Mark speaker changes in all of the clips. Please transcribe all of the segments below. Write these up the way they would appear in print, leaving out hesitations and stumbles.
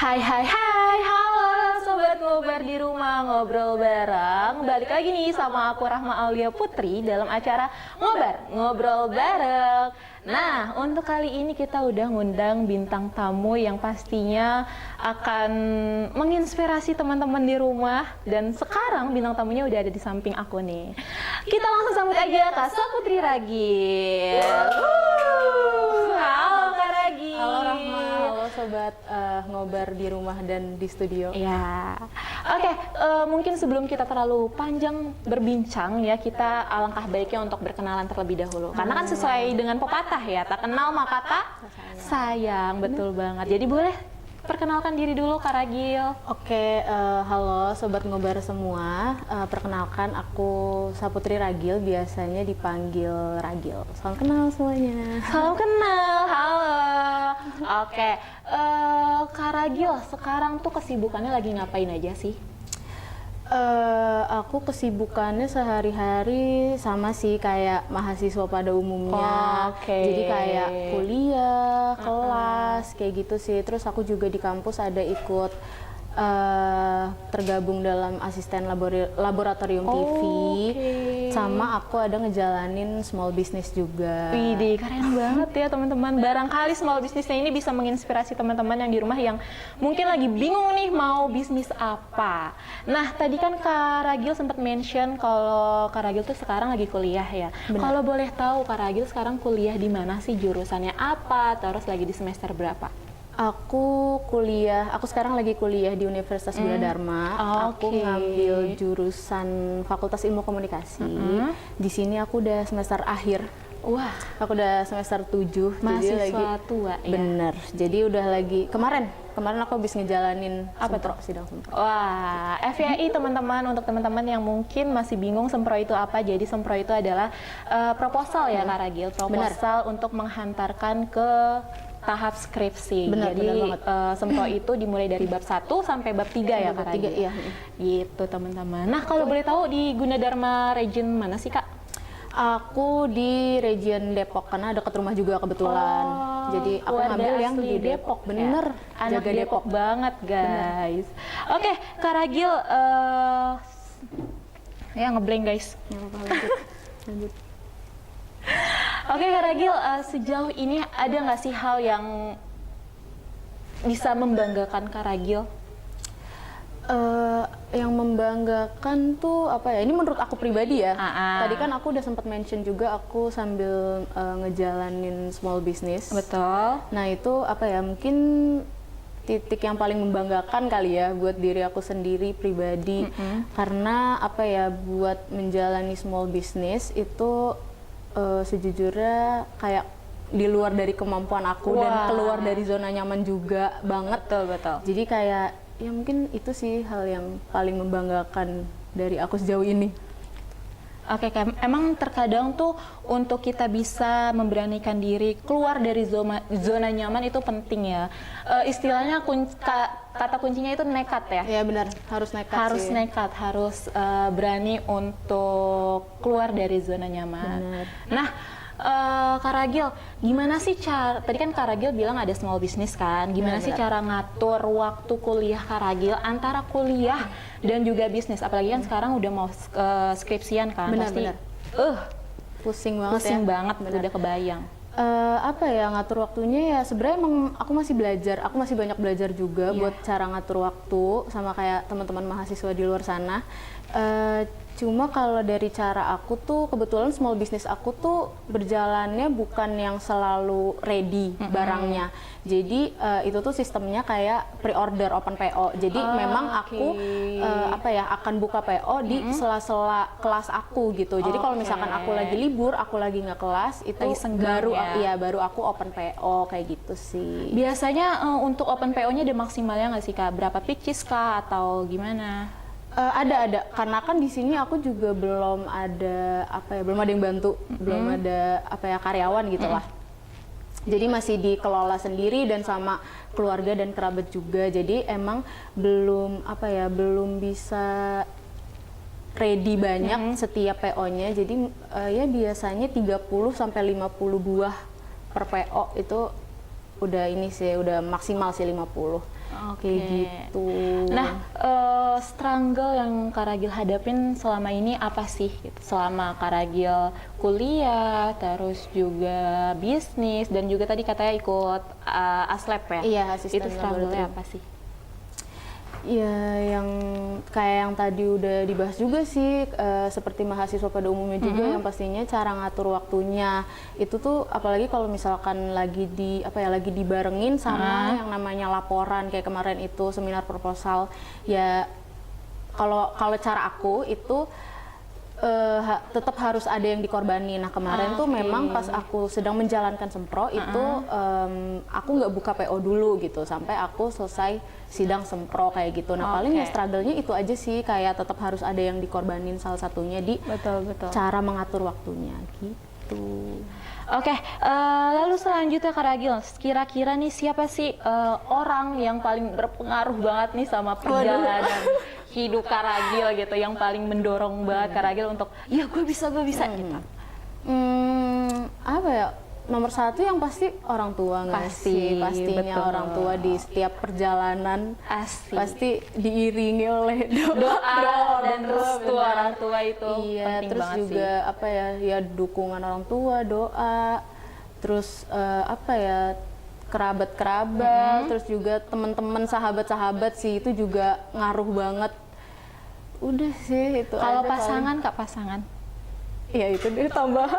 Speaker 1: Hai, halo Sobat Ngobar di rumah ngobrol bareng. Balik lagi nih sama aku Rahma Aulia Putri dalam acara Ngobrol Bareng. Nah, untuk kali ini kita udah ngundang bintang tamu yang pastinya akan menginspirasi teman-teman di rumah. Dan sekarang bintang tamunya udah ada di samping aku nih. Kita langsung sambut aja Kak Saputri Ragil. Halo Kak Ragil.
Speaker 2: Halo Rahma, halo Sobat Ngobar di rumah dan di studio.
Speaker 1: Ya, oke. Mungkin sebelum kita terlalu panjang berbincang ya, kita alangkah baiknya untuk berkenalan terlebih dahulu. Karena kan sesuai dengan pepatah ya, tak kenal maka tak sayang. Betul banget. Jadi boleh perkenalkan diri dulu Kak Ragil.
Speaker 2: Oke, halo Sobat Ngobar semua. Perkenalkan aku Saputri Ragil, biasanya dipanggil Ragil. Salam kenal semuanya.
Speaker 1: Salam kenal, halo. Oke, Kak Ragil sekarang tuh kesibukannya lagi ngapain aja sih?
Speaker 2: Aku kesibukannya sehari-hari sama sih kayak mahasiswa pada umumnya.
Speaker 1: Oke.
Speaker 2: Jadi kayak kuliah, kelas, kayak gitu sih. Terus aku juga di kampus ada ikut tergabung dalam asisten laboratorium TV. Sama aku ada ngejalanin small business juga.
Speaker 1: Widih, keren banget ya teman-teman. Barangkali small businessnya ini bisa menginspirasi teman-teman yang di rumah yang mungkin lagi bingung nih mau bisnis apa. Nah, tadi kan Kak Ragil sempat mention kalau Kak Ragil tuh sekarang lagi kuliah ya. Kalau boleh tahu Kak Ragil sekarang kuliah di mana sih, jurusannya apa, terus lagi di semester berapa?
Speaker 2: Aku sekarang lagi kuliah di Universitas Gunadarma. Aku ngambil jurusan Fakultas Ilmu Komunikasi. Di sini aku udah semester akhir.
Speaker 1: Wah,
Speaker 2: aku udah semester 7.
Speaker 1: mahasiswa tua ya?
Speaker 2: Bener, jadi udah lagi, kemarin aku habis ngejalanin sidang sempro.
Speaker 1: Wah, FYI teman-teman, untuk teman-teman yang mungkin masih bingung sempro itu apa, jadi sempro itu adalah proposal ya Kak Ragil, proposal untuk menghantarkan ke tahap skripsi. Jadi sempro itu dimulai dari bab 1 sampai bab 3 ya Kak Ragil?
Speaker 2: Iya.
Speaker 1: Gitu teman-teman. Nah, kalau boleh tahu di Gunadarma region mana sih Kak?
Speaker 2: Aku di region Depok karena dekat rumah juga kebetulan. Jadi aku ngambil yang di Depok. Bener,
Speaker 1: ya? Anak Depok banget guys. Oke, Kak Ragil, ya ngeblank guys.
Speaker 2: Lanjut.
Speaker 1: Oke Kak Ragil, sejauh ini ada nggak sih hal yang bisa membanggakan Kak Ragil?
Speaker 2: Yang membanggakan tuh apa ya? Ini menurut aku pribadi ya. Tadi kan aku udah sempat mention juga aku sambil ngejalanin small business.
Speaker 1: Betul.
Speaker 2: Nah itu apa ya? Mungkin titik yang paling membanggakan kali ya buat diri aku sendiri pribadi. Karena apa ya? Buat menjalani small business itu sejujurnya kayak di luar dari kemampuan aku dan keluar dari zona nyaman juga banget.
Speaker 1: Betul.
Speaker 2: Jadi kayak ya mungkin itu sih hal yang paling membanggakan dari aku sejauh ini.
Speaker 1: Oke, emang terkadang tuh untuk kita bisa memberanikan diri keluar dari zona nyaman itu penting ya. Istilahnya kata kuncinya itu nekat ya.
Speaker 2: Ya benar, harus nekat.
Speaker 1: Harus sih. Nekat, harus berani untuk keluar dari zona nyaman.
Speaker 2: Benar.
Speaker 1: Nah, Kak Ragil, gimana sih cara, tadi kan Kak Ragil bilang ada small business kan, gimana sih cara ngatur waktu kuliah Kak Ragil antara kuliah dan juga bisnis, apalagi kan sekarang udah mau skripsian kan, pasti
Speaker 2: pusing banget
Speaker 1: pusing banget, udah kebayang.
Speaker 2: Apa ya, ngatur waktunya ya sebenarnya emang aku masih belajar, aku masih banyak belajar juga buat cara ngatur waktu sama kayak teman-teman mahasiswa di luar sana. Cuma kalau dari cara aku tuh kebetulan small business aku tuh berjalannya bukan yang selalu ready barangnya. Jadi itu tuh sistemnya kayak pre-order open PO. Jadi memang aku akan buka PO di sela-sela kelas aku gitu. Jadi kalau misalkan aku lagi libur, aku lagi nggak kelas, itu baru aku open PO kayak gitu sih.
Speaker 1: Biasanya untuk open PO-nya ada maksimalnya nggak sih Kak? Berapa pitches Kak atau gimana?
Speaker 2: Ada karena kan di sini aku juga belum ada yang bantu, belum ada karyawan gitu lah. Jadi masih dikelola sendiri dan sama keluarga dan kerabat juga. Jadi emang belum bisa ready banyak setiap PO-nya. Jadi ya biasanya 30 sampai 50 buah per PO itu udah maksimal sih 50. kayak gitu.
Speaker 1: Nah, struggle yang Kak Ragil hadapin selama ini apa sih? Gitu? Selama Kak Ragil kuliah, terus juga bisnis, dan juga tadi katanya ikut Aslab ya?
Speaker 2: Iya, asisten
Speaker 1: Itu struggle-nya
Speaker 2: laboratorium.
Speaker 1: apa sih?
Speaker 2: Ya, yang kayak yang tadi udah dibahas juga sih, seperti mahasiswa pada umumnya juga, yang pastinya cara ngatur waktunya itu tuh, apalagi kalau misalkan lagi lagi dibarengin sama yang namanya laporan kayak kemarin itu seminar proposal. Ya, kalau cara aku itu tetap harus ada yang dikorbanin. Nah, kemarin tuh memang pas aku sedang menjalankan sempro itu aku nggak buka PO dulu gitu sampai aku selesai sidang sempro kayak gitu. Nah, paling ya struggle-nya itu aja sih, kayak tetap harus ada yang dikorbanin, salah satunya di cara mengatur waktunya gitu.
Speaker 1: Oke, lalu selanjutnya Kak Ragil, kira-kira nih siapa sih orang yang paling berpengaruh banget nih sama perjalanan hidup Kak Ragil gitu, yang paling mendorong banget Kak Ragil untuk, ya gue bisa gitu?
Speaker 2: Apa ya? Nomor satu yang pasti orang tua nggak sih? Pastinya
Speaker 1: betul.
Speaker 2: orang tua di setiap perjalanan
Speaker 1: Asik.
Speaker 2: pasti diiringi oleh
Speaker 1: Doa dan restu orang tua itu
Speaker 2: iya,
Speaker 1: penting
Speaker 2: terus
Speaker 1: banget
Speaker 2: juga
Speaker 1: sih.
Speaker 2: apa ya dukungan orang tua, doa, terus kerabat-kerabat, terus juga teman-teman, sahabat-sahabat sih itu juga ngaruh banget. Udah sih itu.
Speaker 1: Kalau
Speaker 2: aja
Speaker 1: pasangan Kak, pasangan?
Speaker 2: ya itu dia tambahan.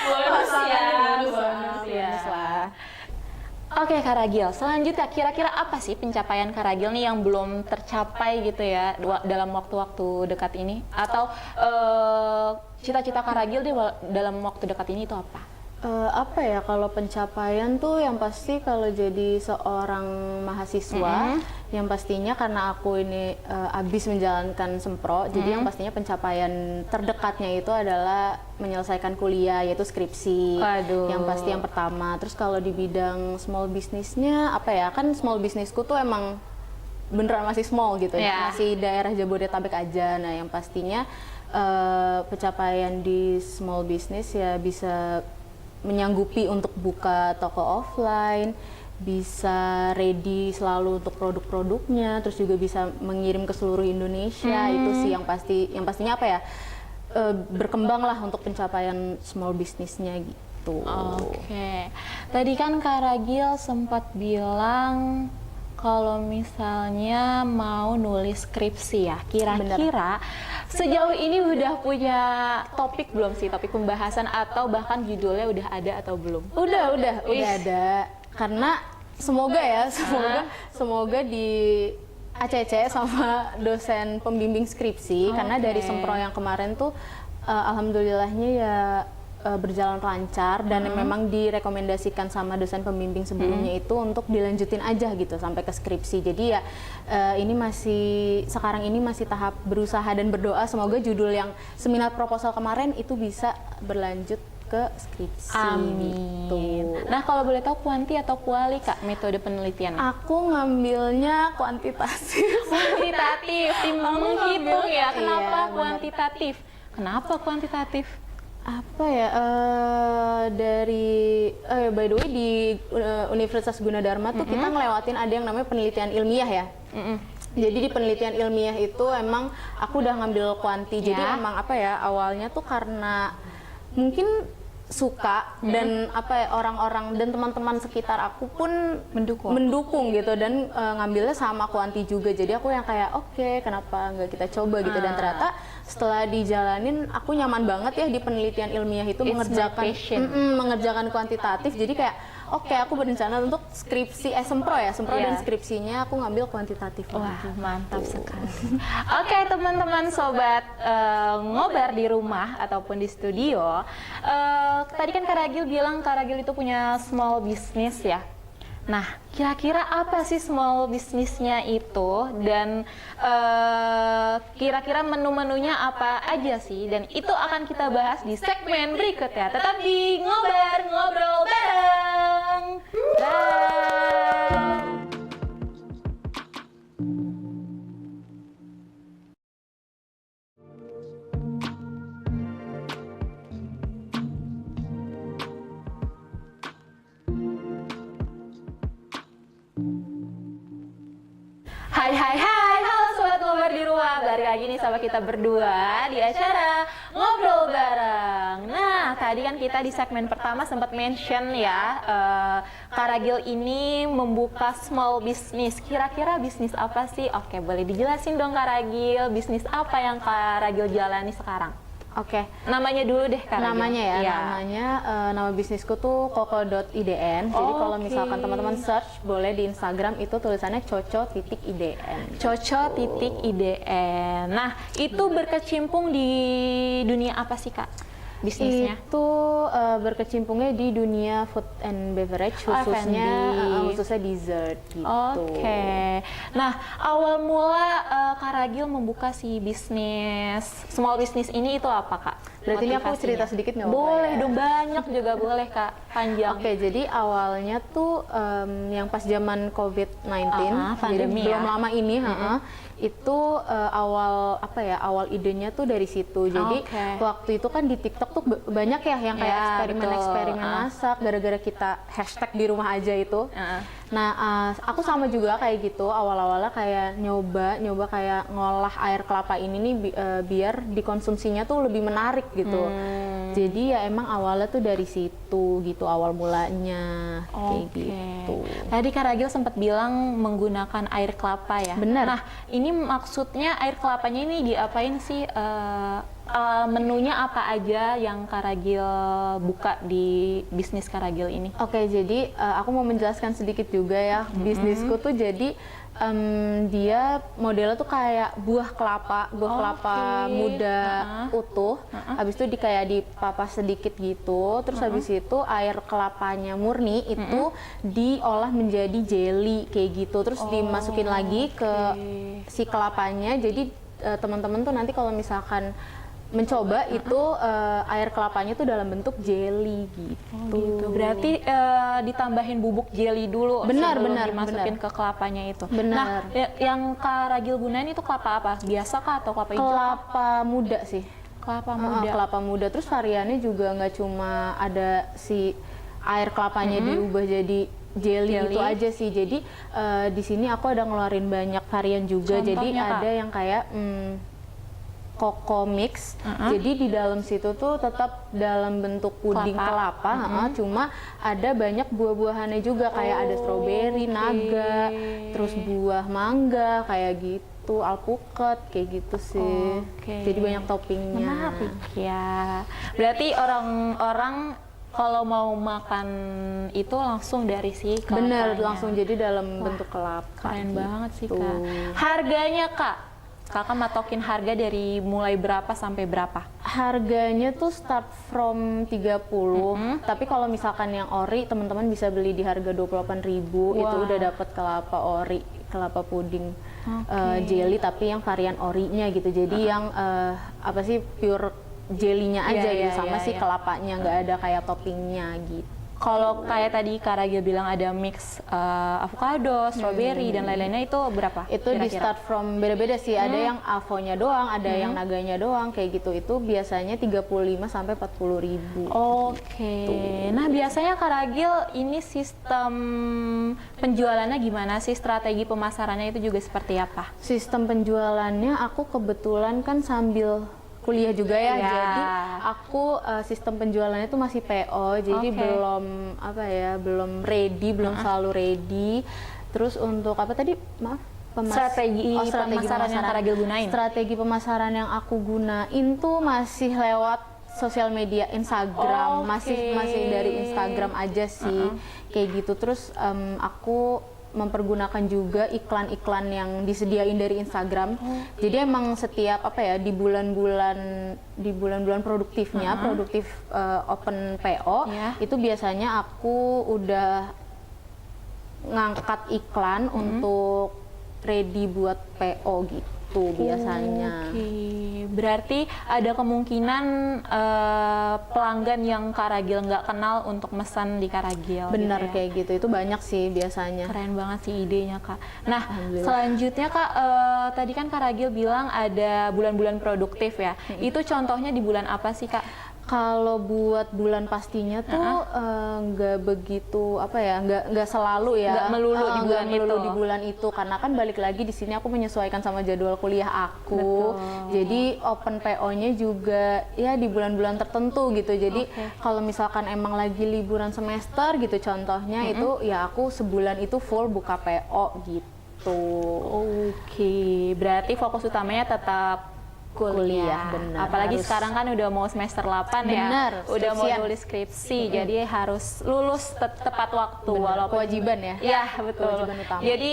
Speaker 1: Bonus
Speaker 2: ya.
Speaker 1: lah. Oke Kak Ragil, selanjutnya kira-kira apa sih pencapaian Kak Ragil nih yang belum tercapai gitu ya dalam waktu-waktu dekat ini? Atau cita-cita Kak Ragil dalam waktu dekat ini itu apa?
Speaker 2: Apa ya, kalau pencapaian tuh yang pasti kalau jadi seorang mahasiswa, yang pastinya karena aku ini habis menjalankan sempro, jadi yang pastinya pencapaian terdekatnya itu adalah menyelesaikan kuliah, yaitu skripsi.
Speaker 1: Waduh.
Speaker 2: Yang pasti yang pertama. Terus kalau di bidang small business-nya, apa ya, kan small businessku tuh emang beneran masih small gitu ya, masih daerah Jabodetabek aja. Nah, yang pastinya pencapaian di small business ya bisa menyanggupi untuk buka toko offline, bisa ready selalu untuk produk-produknya, terus juga bisa mengirim ke seluruh Indonesia. Itu sih yang pastinya apa ya, berkembang lah untuk pencapaian small business-nya gitu.
Speaker 1: Oke. Tadi kan Kak Ragil sempat bilang kalau misalnya mau nulis skripsi ya, kira-kira sejauh ini udah punya topik belum sih, topik pembahasan atau bahkan judulnya udah ada atau belum?
Speaker 2: Udah ada. Karena semoga di ACC sama dosen pembimbing skripsi, karena dari sempro yang kemarin tuh alhamdulillahnya ya berjalan lancar, dan memang direkomendasikan sama dosen pembimbing sebelumnya itu untuk dilanjutin aja gitu sampai ke skripsi. Jadi ya sekarang ini masih tahap berusaha dan berdoa semoga judul yang seminar proposal kemarin itu bisa berlanjut ke skripsi.
Speaker 1: Amin.
Speaker 2: Gitu.
Speaker 1: Nah, kalau boleh tahu kuanti atau kuali Kak metode penelitian?
Speaker 2: Aku ngambilnya kuantitatif.
Speaker 1: Kuantitatif, menghitung ya. Kenapa
Speaker 2: Iya,
Speaker 1: kuantitatif? Kenapa kuantitatif?
Speaker 2: Apa ya, by the way di Universitas Gunadarma tuh kita ngelewatin ada yang namanya penelitian ilmiah ya. Jadi di penelitian ilmiah itu emang aku udah ngambil kuanti. Jadi emang apa ya, awalnya tuh karena mungkin suka dan orang-orang dan teman-teman sekitar aku pun mendukung gitu, dan ngambilnya sama kuanti juga. Jadi aku yang kayak oke, kenapa nggak kita coba gitu. Dan ternyata setelah dijalanin aku nyaman banget ya di penelitian ilmiah itu, mengerjakan kuantitatif. Jadi kayak oke, aku berencana untuk skripsi sempro dan skripsinya aku ngambil kuantitatif.
Speaker 1: Wah, mantap sekali. Oke, teman-teman sobat ngobar di rumah ataupun di studio. Tadi kan Kak Ragil bilang Kak Ragil itu punya small business ya. Nah, kira-kira apa sih small business-nya itu, dan kira-kira menu-menunya apa aja sih? Dan itu akan kita bahas di segmen berikutnya. Tetap di Ngobar Ngobrol Bareng. Bye. Hai, halo Sobat Ngobar di rumah. Balik lagi nih sama kita berdua di acara Ngobrol Bareng. Nah, tadi kan kita di segmen pertama sempat mention ya, Kak Ragil ini membuka small business. Kira-kira bisnis apa sih? Oke, boleh dijelasin dong Kak Ragil, bisnis apa yang Kak Ragil jalani sekarang?
Speaker 2: Oke.
Speaker 1: Namanya dulu deh Kak Ragil.
Speaker 2: Namanya ya,
Speaker 1: Iya.
Speaker 2: namanya nama bisnisku tuh koko.idn. Jadi kalau
Speaker 1: Oke.
Speaker 2: misalkan teman-teman search boleh di Instagram itu tulisannya coco.idn.
Speaker 1: Coco.idn. Nah, itu berkecimpung di dunia apa sih Kak? Bisnisnya?
Speaker 2: Itu berkecimpungnya di dunia food and beverage, khususnya dessert gitu.
Speaker 1: Oke. Nah, awal mula Kak Ragil membuka si bisnis small business ini itu apa Kak?
Speaker 2: Berarti ini aku
Speaker 1: Motivasinya?
Speaker 2: cerita sedikit nggak apa-apa
Speaker 1: Boleh
Speaker 2: ya?
Speaker 1: dong, banyak juga boleh Kak, panjang.
Speaker 2: Oke, jadi awalnya tuh yang pas zaman COVID-19, jadi
Speaker 1: pandemi
Speaker 2: belum
Speaker 1: ya.
Speaker 2: lama ini, itu awal idenya tuh dari situ. Jadi
Speaker 1: Oke.
Speaker 2: waktu itu kan di TikTok tuh banyak ya yang kayak
Speaker 1: Ya,
Speaker 2: eksperimen-eksperimen
Speaker 1: betul.
Speaker 2: masak gara-gara kita hashtag di rumah aja itu. Nah, aku sama juga kayak gitu, awal-awalnya kayak nyoba kayak ngolah air kelapa ini nih biar dikonsumsinya tuh lebih menarik gitu. Jadi ya emang awalnya tuh dari situ gitu awal mulanya kayak
Speaker 1: Oke.
Speaker 2: gitu.
Speaker 1: Tadi Kak Ragil sempat bilang menggunakan air kelapa ya.
Speaker 2: Benar.
Speaker 1: Nah, ini maksudnya air kelapanya ini diapain sih? Menunya apa aja yang Kak Ragil buka di bisnis Kak Ragil ini?
Speaker 2: Oke, jadi aku mau menjelaskan sedikit juga ya. Bisnisku tuh jadi dia modelnya tuh kayak buah kelapa muda utuh. Habis itu kayak dipapas sedikit gitu. Terus habis itu air kelapanya murni itu diolah menjadi jelly kayak gitu. Terus dimasukin lagi ke si kelapanya. Jadi teman-teman tuh nanti kalau misalkan mencoba itu air kelapanya tuh dalam bentuk jelly gitu.
Speaker 1: Berarti ditambahin bubuk jelly dulu
Speaker 2: Benar,
Speaker 1: sebelum
Speaker 2: benar,
Speaker 1: dimasukin
Speaker 2: benar.
Speaker 1: ke kelapanya itu.
Speaker 2: Benar.
Speaker 1: Nah, yang Kak Ragil gunain itu kelapa apa? Biasa kah atau kelapa hijau?
Speaker 2: Kelapa muda sih.
Speaker 1: Kelapa muda.
Speaker 2: Kelapa muda. Terus variannya juga nggak cuma ada si air kelapanya diubah jadi jelly itu aja sih. Jadi di sini aku ada ngeluarin banyak varian juga. Jadi
Speaker 1: Contohnya, Kak?
Speaker 2: ada yang kayak Coco mix, jadi di dalam situ tuh tetap dalam bentuk puding kelapa, cuma ada banyak buah-buahannya juga kayak ada strawberry, naga, terus buah mangga kayak gitu, alpukat kayak gitu sih.
Speaker 1: Oke.
Speaker 2: Jadi banyak toppingnya.
Speaker 1: Menarik ya. Berarti orang-orang kalau mau makan itu langsung dari si kelapanya.
Speaker 2: Bener, langsung jadi dalam bentuk kelapa.
Speaker 1: Keren
Speaker 2: gitu.
Speaker 1: banget sih Kak. Harganya Kak? Kakak matokin harga dari mulai berapa sampai berapa?
Speaker 2: Harganya tuh start from 30, tapi kalau misalkan yang ori teman-teman bisa beli di harga 28.000, itu udah dapat kelapa puding jelly tapi yang varian orinya gitu. Jadi yang pure jelly-nya aja gitu sama si kelapanya, nggak ada kayak toppingnya gitu.
Speaker 1: Kalau kayak tadi Kak Ragil bilang ada mix avocado, strawberry dan lain-lainnya itu berapa?
Speaker 2: Itu di
Speaker 1: kira-kira?
Speaker 2: start from beda-beda sih, ada yang avonya doang, ada yang naganya doang kayak gitu. Itu biasanya 35 sampai 40.000.
Speaker 1: Oke. Nah, biasanya Kak Ragil ini sistem penjualannya gimana sih? Strategi pemasarannya itu juga seperti apa?
Speaker 2: Sistem penjualannya aku kebetulan kan sambil kuliah juga ya,
Speaker 1: Ya.
Speaker 2: jadi aku sistem penjualannya itu masih PO, jadi
Speaker 1: Oke.
Speaker 2: belum ready, belum selalu ready. Terus untuk apa tadi, maaf,
Speaker 1: Strategi pemasaran yang Kak Ragil gunain?
Speaker 2: Strategi pemasaran yang aku gunain tuh masih lewat sosial media Instagram,
Speaker 1: Oke.
Speaker 2: masih dari Instagram aja sih, kayak gitu. Terus aku mempergunakan juga iklan-iklan yang disediain dari Instagram. Jadi emang setiap di bulan-bulan produktifnya, produktif open PO, itu biasanya aku udah ngangkat iklan untuk ready buat PO gitu biasanya.
Speaker 1: Oke, berarti ada kemungkinan pelanggan yang Kak Ragil nggak kenal untuk pesan di Kak Ragil.
Speaker 2: Benar
Speaker 1: gitu ya?
Speaker 2: kayak gitu, itu banyak sih biasanya.
Speaker 1: Keren banget sih idenya Kak. Nah,
Speaker 2: Alhamdulillah.
Speaker 1: selanjutnya Kak, tadi kan Kak Ragil bilang ada bulan-bulan produktif ya. Itu contohnya di bulan apa sih Kak?
Speaker 2: Kalau buat bulan pastinya tuh nggak begitu nggak selalu ya,
Speaker 1: Nggak melulu di bulan
Speaker 2: melulu
Speaker 1: itu.
Speaker 2: di bulan itu, karena kan balik lagi di sini aku menyesuaikan sama jadwal kuliah aku. Jadi open PO-nya juga ya di bulan-bulan tertentu gitu. Jadi kalau misalkan emang lagi liburan semester gitu contohnya itu ya aku sebulan itu full buka PO gitu.
Speaker 1: Oke, berarti fokus utamanya tetap kuliah.
Speaker 2: Benar.
Speaker 1: Apalagi
Speaker 2: Harus.
Speaker 1: sekarang kan udah mau semester 8 ya.
Speaker 2: Benar,
Speaker 1: Udah mau
Speaker 2: skripsian.
Speaker 1: nulis skripsi, jadi harus lulus tepat waktu.
Speaker 2: Benar,
Speaker 1: Walaupun
Speaker 2: kewajiban ya.
Speaker 1: Iya, betul.
Speaker 2: Kewajiban utama.
Speaker 1: Jadi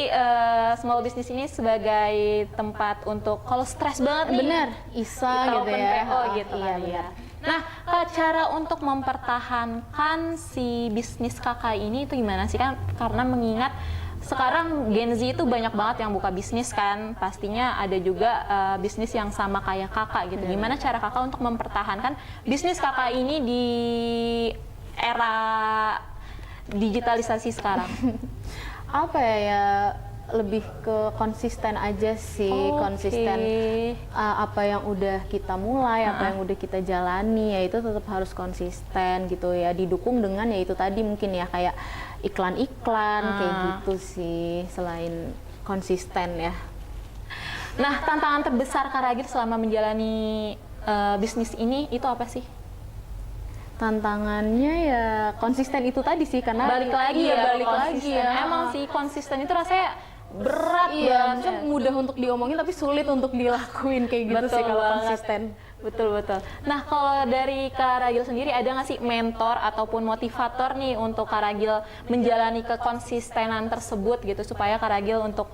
Speaker 1: small business ini sebagai tempat untuk kalau stres banget nih.
Speaker 2: Benar, ISA
Speaker 1: kita
Speaker 2: gitu
Speaker 1: open
Speaker 2: ya.
Speaker 1: PO gitu
Speaker 2: Iya,
Speaker 1: kan ya.
Speaker 2: benar.
Speaker 1: Nah, cara untuk mempertahankan si bisnis kakak ini itu gimana sih kan? Karena mengingat sekarang Gen Z itu banyak banget yang buka bisnis kan, pastinya ada juga bisnis yang sama kayak kakak gitu. Gimana cara kakak untuk mempertahankan bisnis kakak ini di era digitalisasi sekarang?
Speaker 2: Apa ya lebih ke konsisten aja sih, konsisten apa yang udah kita mulai, apa yang udah kita jalani, ya itu tetap harus konsisten gitu ya, didukung dengan ya itu tadi mungkin ya kayak iklan-iklan kayak gitu sih, selain konsisten ya.
Speaker 1: Nah, tantangan terbesar Kak Ragil selama menjalani bisnis ini itu apa sih?
Speaker 2: Tantangannya ya konsisten itu tadi sih, karena
Speaker 1: Balik lagi
Speaker 2: lagi ya.
Speaker 1: Emang sih konsisten itu rasanya berat
Speaker 2: Iya,
Speaker 1: banget.
Speaker 2: maksudnya mudah untuk diomongin tapi sulit untuk dilakuin kayak gitu
Speaker 1: Betul
Speaker 2: sih kalau
Speaker 1: banget.
Speaker 2: konsisten.
Speaker 1: Betul. Nah, kalau dari Kak Ragil sendiri ada nggak sih mentor ataupun motivator nih untuk Kak Ragil menjalani kekonsistenan tersebut gitu supaya Kak Ragil untuk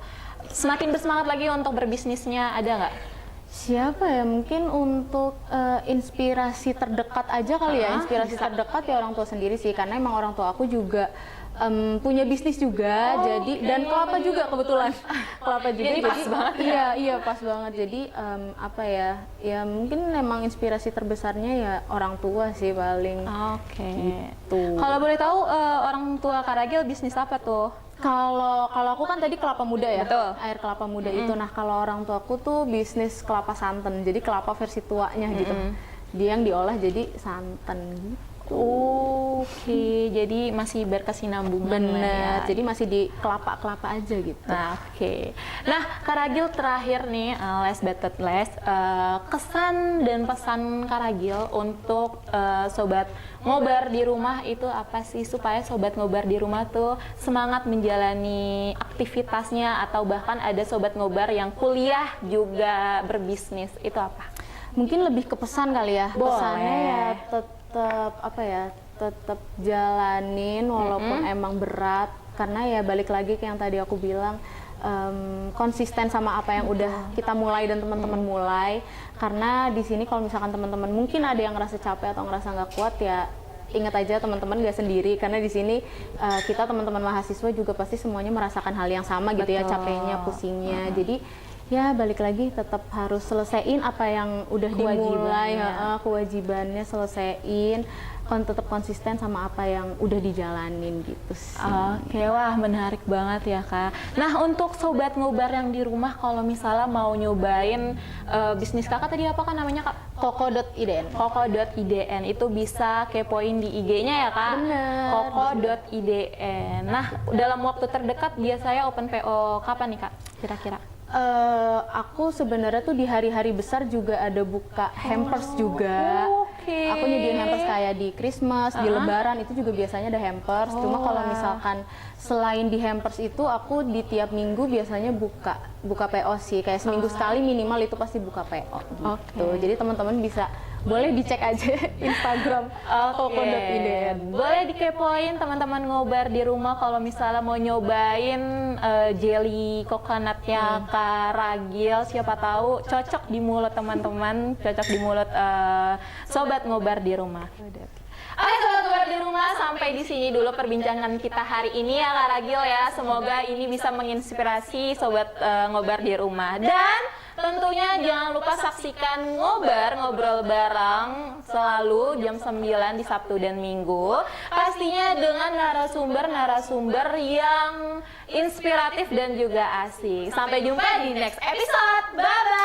Speaker 1: semakin bersemangat lagi untuk berbisnisnya, ada nggak?
Speaker 2: Siapa ya, mungkin untuk inspirasi terdekat aja kali ya, inspirasi terdekat ya orang tua sendiri sih, karena emang orang tua aku juga punya bisnis juga, jadi dan kelapa juga kebetulan kelapa juga,
Speaker 1: Jadi pas banget ya?
Speaker 2: iya pas banget, jadi apa ya mungkin emang inspirasi terbesarnya ya orang tua sih paling.
Speaker 1: Oke.
Speaker 2: Gitu.
Speaker 1: Kalau boleh tahu orang tua Kak Ragil bisnis apa tuh?
Speaker 2: Kalau aku kan tadi kelapa muda ya,
Speaker 1: Betul.
Speaker 2: air kelapa muda itu. Nah kalau orang tuaku tuh bisnis kelapa santan, jadi kelapa versi tuanya gitu. Dia yang diolah jadi santan gitu.
Speaker 1: Oke, jadi masih berkesinambungan lah ya.
Speaker 2: Bener, jadi masih di kelapa aja gitu.
Speaker 1: Nah, oke. Nah, Kak Ragil terakhir nih, last but not least, kesan dan pesan Kak Ragil untuk sobat ngobar di rumah itu apa sih supaya sobat ngobar di rumah tuh semangat menjalani aktivitasnya, atau bahkan ada sobat ngobar yang kuliah juga berbisnis, itu apa?
Speaker 2: Mungkin lebih ke pesan kali ya.
Speaker 1: Boleh.
Speaker 2: Pesannya ya tetap jalanin walaupun emang berat, karena ya balik lagi ke yang tadi aku bilang, konsisten sama apa yang udah kita mulai dan teman-teman mulai. Karena di sini kalau misalkan teman-teman mungkin ada yang ngerasa capek atau ngerasa nggak kuat, ya ingat aja teman-teman gak sendiri, karena di sini kita teman-teman mahasiswa juga pasti semuanya merasakan hal yang sama gitu ya,
Speaker 1: Betul.
Speaker 2: capeknya, pusingnya. Jadi ya balik lagi tetap harus selesaiin apa yang udah dimulai, kewajibannya selesaiin, tetap konsisten sama apa yang udah dijalanin gitu sih.
Speaker 1: Oke, wah menarik banget ya Kak. Nah, untuk sobat ngobar yang di rumah kalau misalnya mau nyobain bisnis Kakak tadi apa kan namanya Kak?
Speaker 2: Koko.idn.
Speaker 1: Koko.idn itu bisa kepoin di IG-nya ya Kak?
Speaker 2: Bener.
Speaker 1: Koko.idn. Nah, dalam waktu terdekat biasanya open PO kapan nih Kak? Kira-kira?
Speaker 2: Aku sebenarnya tuh di hari-hari besar juga ada buka hampers juga.
Speaker 1: Oke.
Speaker 2: Aku nyediain hampers kayak di Christmas, di Lebaran itu juga biasanya ada hampers. Cuma kalau misalkan selain di hampers itu, aku di tiap minggu biasanya buka PO sih. Kayak seminggu sekali minimal itu pasti buka PO gitu. Jadi teman-teman bisa boleh dicek aja Instagram koko.idn.
Speaker 1: Boleh dikepoin teman-teman ngobar di rumah kalau misalnya mau nyobain jelly coconutnya Kak Ragil, siapa tahu cocok di mulut teman-teman, cocok di mulut sobat ngobar di rumah. Oke sobat ngobar di rumah, sampai di sini dulu perbincangan kita hari ini ya Kak Ragil ya. Semoga ini bisa menginspirasi sobat ngobar di rumah, dan tentunya jangan lupa saksikan ngobrol bareng selalu jam 9 di Sabtu dan Minggu. Pastinya dengan narasumber yang inspiratif dan juga asik. Sampai jumpa di next episode. Bye bye.